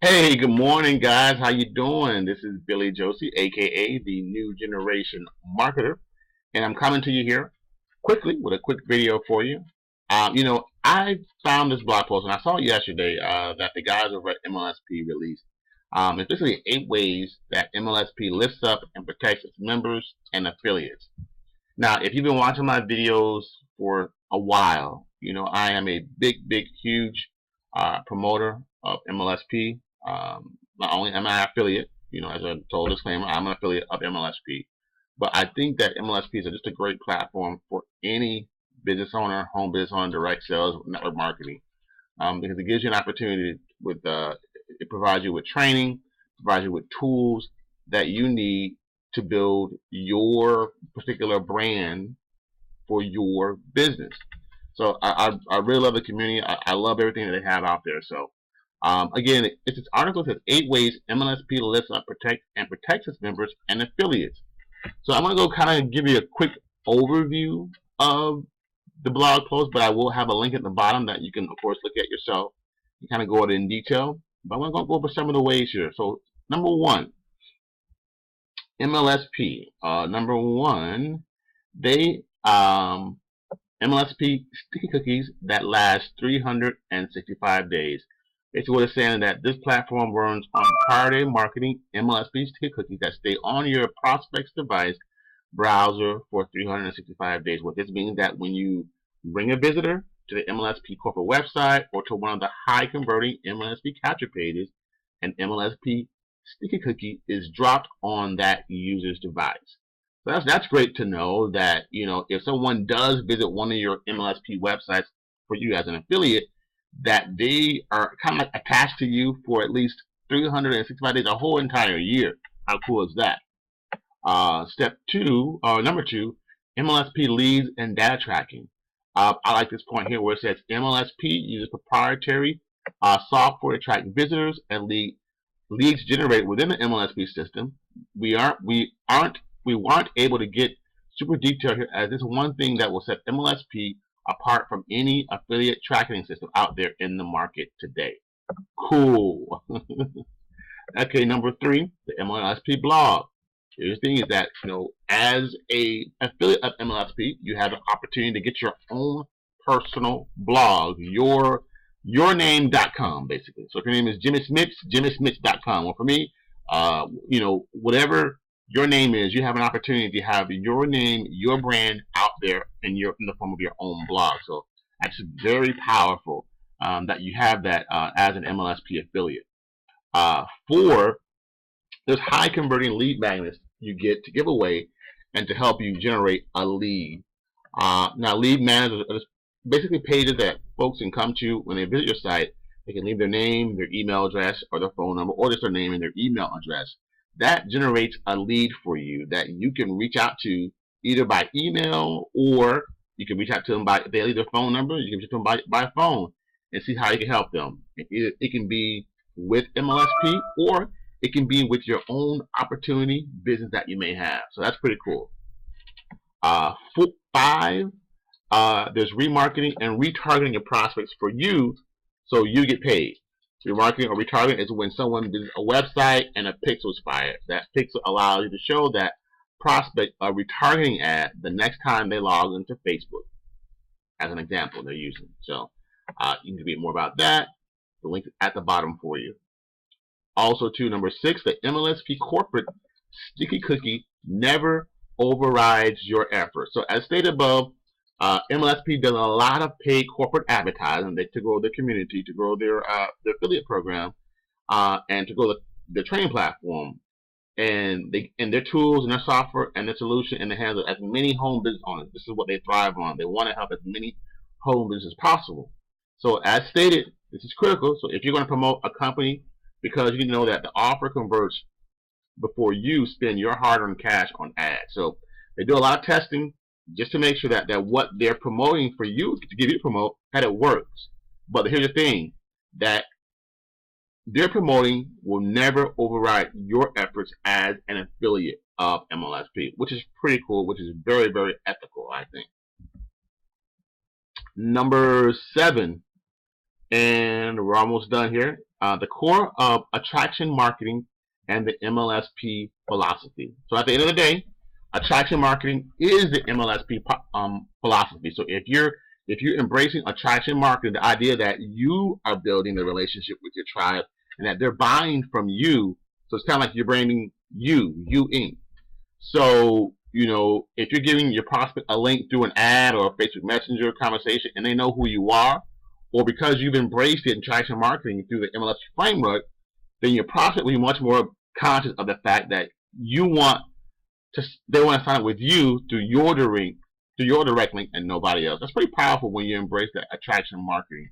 Hey, good morning, guys. How you doing? This is Billy Josie, aka the New Generation Marketer, and I'm coming to you here quickly with a quick video for you. I found this blog post, and I saw it yesterday that the guys over at MLSP released. It's basically 8 ways that MLSP lifts up and protects its members and affiliates. Now, if you've been watching my videos for a while, you know I am a big, huge promoter of MLSP. Not only am I an affiliate, as a total disclaimer, I'm an affiliate of MLSP, but I think that MLSP is just a great platform for any business owner, home business owner, direct sales, network marketing, because it gives you an opportunity it provides you with training, provides you with tools that you need to build your particular brand for your business. So I really love the community. I love everything that they have out there. So again, it's this article that says 8 ways MLSP lifts up, protects its members and affiliates. So I'm going to go kind of give you a quick overview of the blog post, but I will have a link at the bottom that you can, of course, look at yourself and kind of go over it in detail. But I'm going to go over some of the ways here. So number one, MLSP. Number one, they MLSP sticky cookies that last 365 days. Basically, what it's saying is that this platform runs on priority marketing MLSP sticky cookies that stay on your prospect's device browser for 365 days. What this means is that when you bring a visitor to the MLSP corporate website or to one of the high converting MLSP capture pages, an MLSP sticky cookie is dropped on that user's device. So that's great to know that, if someone does visit one of your MLSP websites for you as an affiliate, that they are kind of like attached to you for at least 365 days, a whole entire year. How cool is that? Number two, MLSP leads and data tracking. I like this point here where it says MLSP uses proprietary software to track visitors and leads generated within the MLSP system. We weren't able to get super detailed here, as this is one thing that will set MLSP apart from any affiliate tracking system out there in the market today. Cool. Okay, number three, the MLSP blog. Here's the thing is that, as a affiliate of MLSP, you have an opportunity to get your own personal blog, yourname.com, basically. So if your name is Jimmy Smith, jimmysmith.com. Well, for me, whatever your name is, you have an opportunity to have your name, your brand out there in the form of your own blog. So that's very powerful that you have that as an MLSP affiliate. Four, there's high converting lead magnets you get to give away and to help you generate a lead. Now, lead magnets are basically pages that folks can come to when they visit your site. They can leave their name, their email address, or their phone number, or just their name and their email address. That generates a lead for you that you can reach out to either by email, or you can reach out to them by, if they leave their phone number, you can reach out to them by phone and see how you can help them. It can be with MLSP, or it can be with your own opportunity business that you may have. So that's pretty cool. Five, there's remarketing and retargeting your prospects for you so you get paid. Remarketing or retargeting is when someone visits a website and a pixel is fired. That pixel allows you to show that prospect a retargeting ad the next time they log into Facebook, as an example they're using. So you can read more about that. The link is at the bottom for you. Also, number six, the MLSP corporate sticky cookie never overrides your effort. So as stated above, MLSP does a lot of paid corporate advertising to grow their community, to grow their affiliate program, and to grow the training platform, and their tools and their software and their solution in the hands of as many home business owners. This is what they thrive on. They want to help as many home businesses as possible. So as stated, this is critical. So if you're going to promote a company, because you know that the offer converts before you spend your hard-earned cash on ads. So they do a lot of testing just to make sure that what they're promoting for you, to give you to promote, that it works. But here's the thing, that they're promoting will never override your efforts as an affiliate of MLSP, which is pretty cool, which is very, very ethical, I think. Number seven, and we're almost done here. the core of attraction marketing and the MLSP philosophy. So at the end of the day, attraction marketing is the MLSP philosophy. So if you're embracing attraction marketing, the idea that you are building the relationship with your tribe and that they're buying from you, so it's kind of like you're branding you Inc. So, if you're giving your prospect a link through an ad or a Facebook Messenger conversation and they know who you are, or because you've embraced it in attraction marketing through the MLSP framework, then your prospect will be much more conscious of the fact that they want to sign up with you through your direct link and nobody else. That's pretty powerful when you embrace that attraction marketing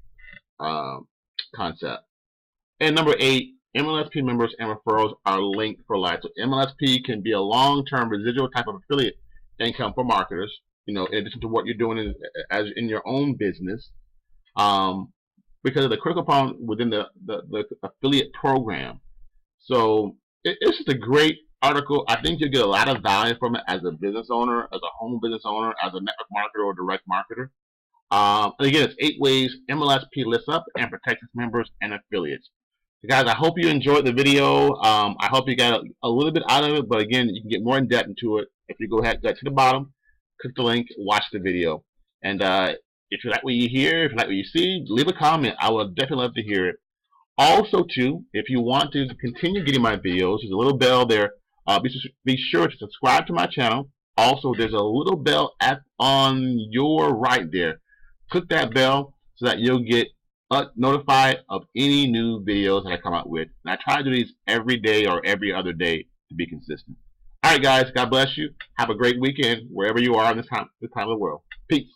concept. And number 8, MLSP members and referrals are linked for life. So MLSP can be a long-term residual type of affiliate income for marketers, in addition to what you're doing as in your own business, because of the critical component within the affiliate program. So it's just a great article. I think you'll get a lot of value from it as a business owner, as a home business owner, as a network marketer or direct marketer. And again, it's 8 ways MLSP lifts up and protects its members and affiliates. So guys, I hope you enjoyed the video. I hope you got a little bit out of it, but again, you can get more in depth into it if you go to the bottom, click the link, watch the video. And if you like what you hear, if you like what you see, leave a comment. I would definitely love to hear it. Also, too, if you want to continue getting my videos, there's a little bell there. Be sure to subscribe to my channel. Also, there's a little bell on your right there. Click that bell so that you'll get notified of any new videos that I come out with. And I try to do these every day or every other day to be consistent. All right, guys. God bless you. Have a great weekend wherever you are in this time of the world. Peace.